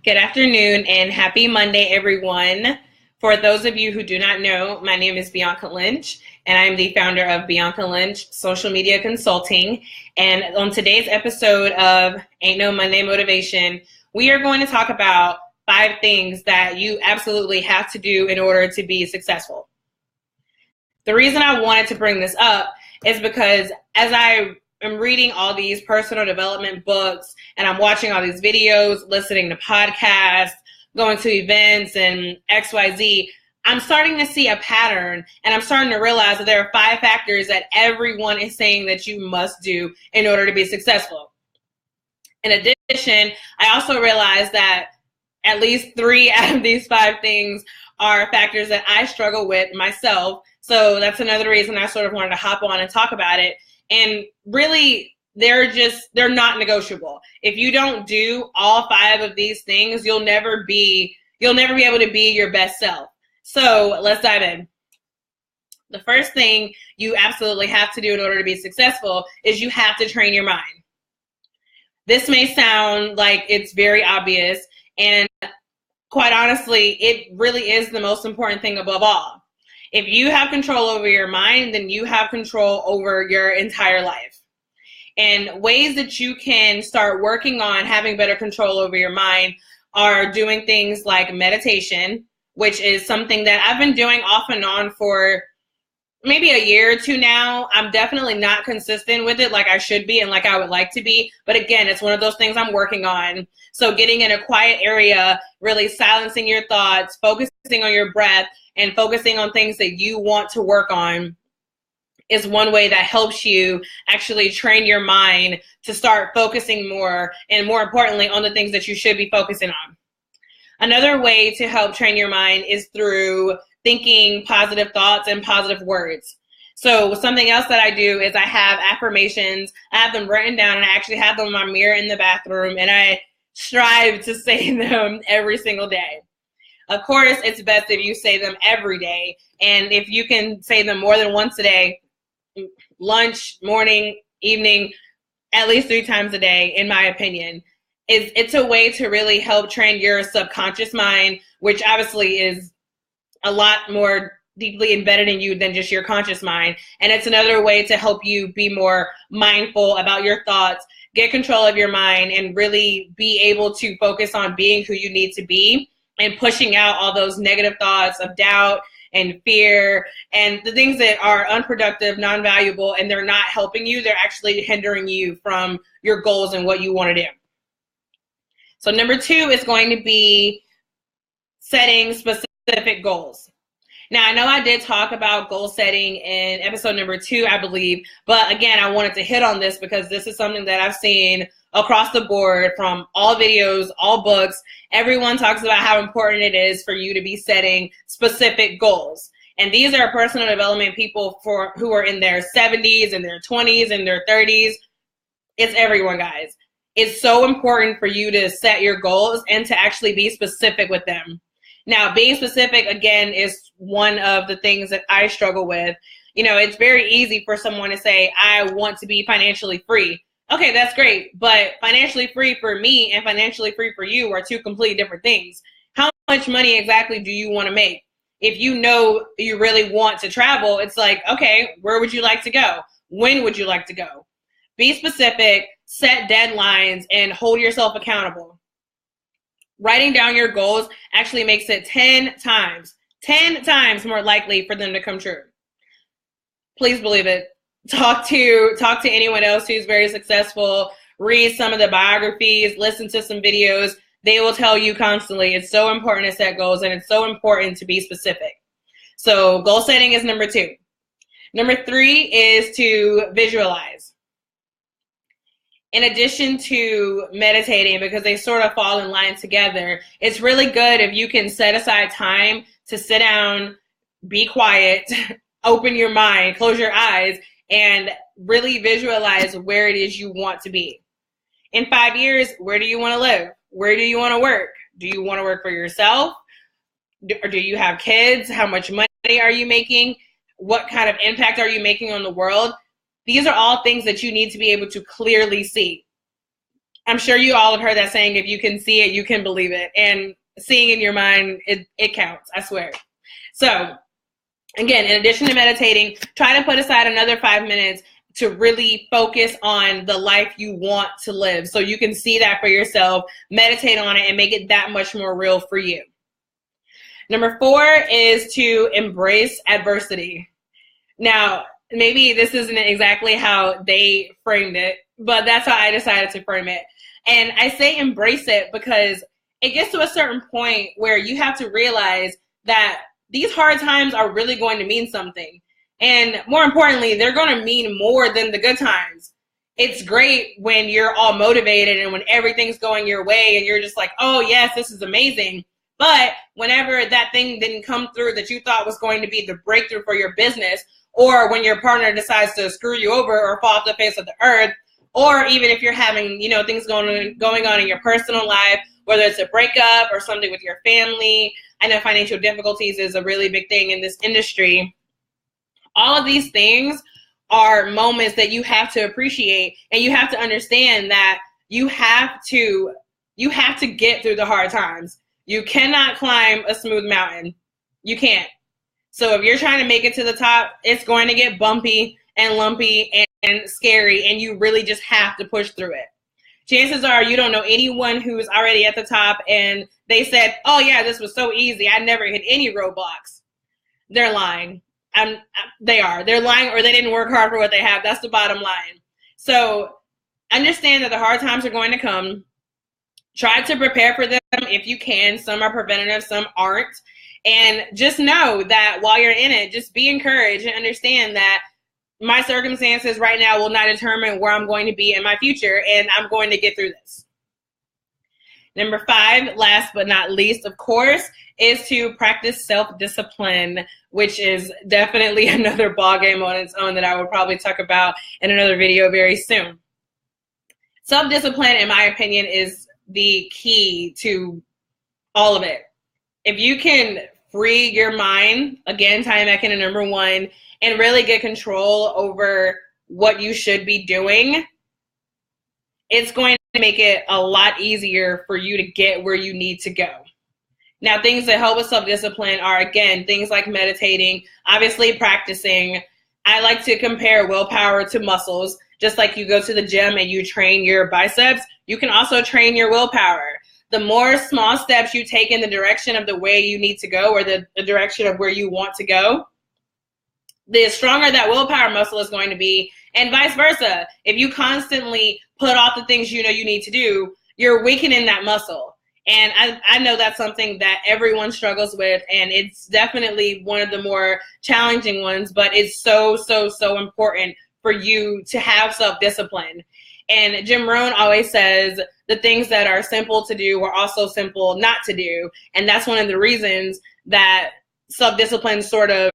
Good afternoon and happy Monday, everyone. For those of you who do not know, my name is Bianca Lynch, and I'm the founder of Bianca Lynch Social Media Consulting. And on today's episode of Ain't No Monday Motivation, we are going to talk about 5 things that you absolutely have to do in order to be successful. The reason I wanted to bring this up is because as I am reading all these personal development books and I'm watching all these videos, listening to podcasts, going to events and XYZ, I'm starting to see a pattern, and I'm starting to realize that there are 5 factors that everyone is saying that you must do in order to be successful. In addition, I also realized that at least 3 out of these 5 things are factors that I struggle with myself. So that's another reason I sort of wanted to hop on and talk about it. And really, they're not negotiable. If you don't do all 5 of these things, you'll never be able to be your best self. So let's dive in. The first thing you absolutely have to do in order to be successful is you have to train your mind. This may sound like it's very obvious, and quite honestly, it really is the most important thing above all. If you have control over your mind, then you have control over your entire life. And ways that you can start working on having better control over your mind are doing things like meditation, which is something that I've been doing off and on for maybe a year or 2 now. I'm definitely not consistent with it like I should be and like I would like to be. But again, it's one of those things I'm working on. So getting in a quiet area, really silencing your thoughts, focusing on your breath, and focusing on things that you want to work on is one way that helps you actually train your mind to start focusing more, and more importantly, on the things that you should be focusing on. Another way to help train your mind is through thinking positive thoughts and positive words. So something else that I do is I have affirmations. I have them written down, and I actually have them on my mirror in the bathroom, and I strive to say them every single day. Of course, it's best if you say them every day. And if you can say them more than once a day, lunch, morning, evening, at least 3 times a day, in my opinion, it's a way to really help train your subconscious mind, which obviously is a lot more deeply embedded in you than just your conscious mind. And it's another way to help you be more mindful about your thoughts, get control of your mind, and really be able to focus on being who you need to be and pushing out all those negative thoughts of doubt and fear and the things that are unproductive, non-valuable, and they're not helping you. They're actually hindering you from your goals and what you want to do. So number 2 is going to be setting specific goals. Now, I know I did talk about goal setting in episode number 2, I believe, but again, I wanted to hit on this because this is something that I've seen across the board from all videos, all books. Everyone talks about how important it is for you to be setting specific goals. And these are personal development people who are in their 70s and their 20s and their 30s. It's everyone, guys. It's so important for you to set your goals and to actually be specific with them. Now, being specific, again, is one of the things that I struggle with. You know, it's very easy for someone to say, I want to be financially free. Okay, that's great. But financially free for me and financially free for you are 2 completely different things. How much money exactly do you want to make? If you know you really want to travel, it's like, okay, where would you like to go? When would you like to go? Be specific, set deadlines, and hold yourself accountable. Writing down your goals actually makes it 10 times more likely for them to come true. Please believe it. Talk to anyone else who's very successful. Read some of the biographies, listen to some videos. They will tell you constantly it's so important to set goals, and it's so important to be specific. So goal setting is number 2. Number 3 is to visualize. In addition to meditating, because they sort of fall in line together, it's really good if you can set aside time to sit down, be quiet, open your mind, close your eyes, and really visualize where it is you want to be. In 5 years, where do you want to live? Where do you want to work? Do you want to work for yourself? Or do you have kids? How much money are you making? What kind of impact are you making on the world? These are all things that you need to be able to clearly see. I'm sure you all have heard that saying, if you can see it, you can believe it. And seeing in your mind, it counts, I swear. So again, in addition to meditating, try to put aside another 5 minutes to really focus on the life you want to live, so you can see that for yourself, meditate on it, and make it that much more real for you. Number 4 is to embrace adversity. Now, maybe this isn't exactly how they framed it, but that's how I decided to frame it. And I say embrace it because it gets to a certain point where you have to realize that these hard times are really going to mean something. And more importantly, they're going to mean more than the good times. It's great when you're all motivated and when everything's going your way and you're just like, oh yes, this is amazing. But whenever that thing didn't come through that you thought was going to be the breakthrough for your business, or when your partner decides to screw you over or fall off the face of the earth, or even if you're having, things going on in your personal life, whether it's a breakup or something with your family. I know financial difficulties is a really big thing in this industry. All of these things are moments that you have to appreciate, and you have to understand that you have to get through the hard times. You cannot climb a smooth mountain. You can't. So if you're trying to make it to the top, it's going to get bumpy and lumpy and scary, and you really just have to push through it. Chances are you don't know anyone who's already at the top and they said, oh yeah, this was so easy, I never hit any roadblocks. They're lying. They're lying, or they didn't work hard for what they have. That's the bottom line. So understand that the hard times are going to come. Try to prepare for them if you can. Some are preventative, some aren't. And just know that while you're in it, just be encouraged and understand that my circumstances right now will not determine where I'm going to be in my future, and I'm going to get through this. Number 5, last but not least, of course, is to practice self-discipline, which is definitely another ballgame on its own that I will probably talk about in another video very soon. Self-discipline, in my opinion, is the key to all of it. If you can free your mind, again, tying back into number 1, and really get control over what you should be doing, it's going to make it a lot easier for you to get where you need to go. Now, things that help with self-discipline are, again, things like meditating, obviously practicing. I like to compare willpower to muscles. Just like you go to the gym and you train your biceps, you can also train your willpower. The more small steps you take in the direction of the way you need to go, or the direction of where you want to go, the stronger that willpower muscle is going to be, and vice versa. If you constantly put off the things you know you need to do, you're weakening that muscle. And I know that's something that everyone struggles with, and it's definitely one of the more challenging ones, but it's so, so, so important for you to have self-discipline. And Jim Rohn always says the things that are simple to do are also simple not to do. And that's one of the reasons that self-discipline sort of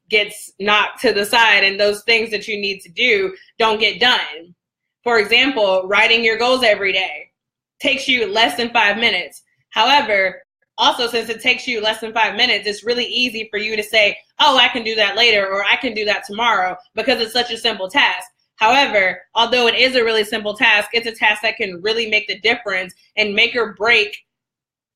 gets knocked to the side, and those things that you need to do don't get done. For example, writing your goals every day takes you less than 5 minutes. However, also, since it takes you less than 5 minutes, it's really easy for you to say, oh, I can do that later, or I can do that tomorrow, because it's such a simple task. However, although it is a really simple task, it's a task that can really make the difference and make or break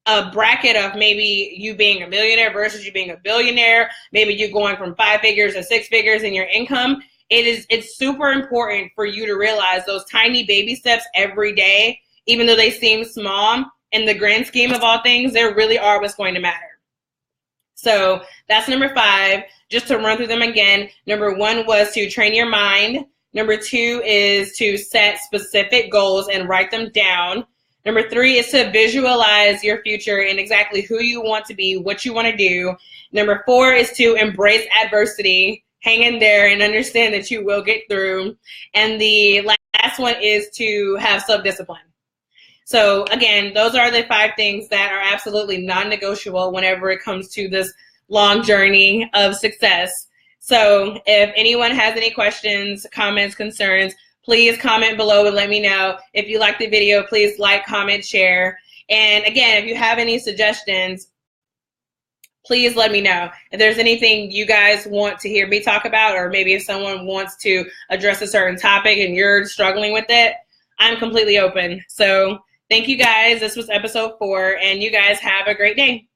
a bracket of maybe you being a millionaire versus you being a billionaire, maybe you going from 5 figures to 6 figures in your income. It's super important for you to realize those tiny baby steps every day, even though they seem small, in the grand scheme of all things, they really are what's going to matter. So that's number 5. Just to run through them again, number 1 was to train your mind. Number 2 is to set specific goals and write them down. Number 3 is to visualize your future and exactly who you want to be, what you want to do. Number 4 is to embrace adversity, hang in there, and understand that you will get through. And the last one is to have self-discipline. So again, those are the 5 things that are absolutely non-negotiable whenever it comes to this long journey of success. So if anyone has any questions, comments, concerns, please comment below and let me know. If you like the video, please like, comment, share. And again, if you have any suggestions, please let me know. If there's anything you guys want to hear me talk about, or maybe if someone wants to address a certain topic and you're struggling with it, I'm completely open. So thank you guys. This was episode 4, and you guys have a great day.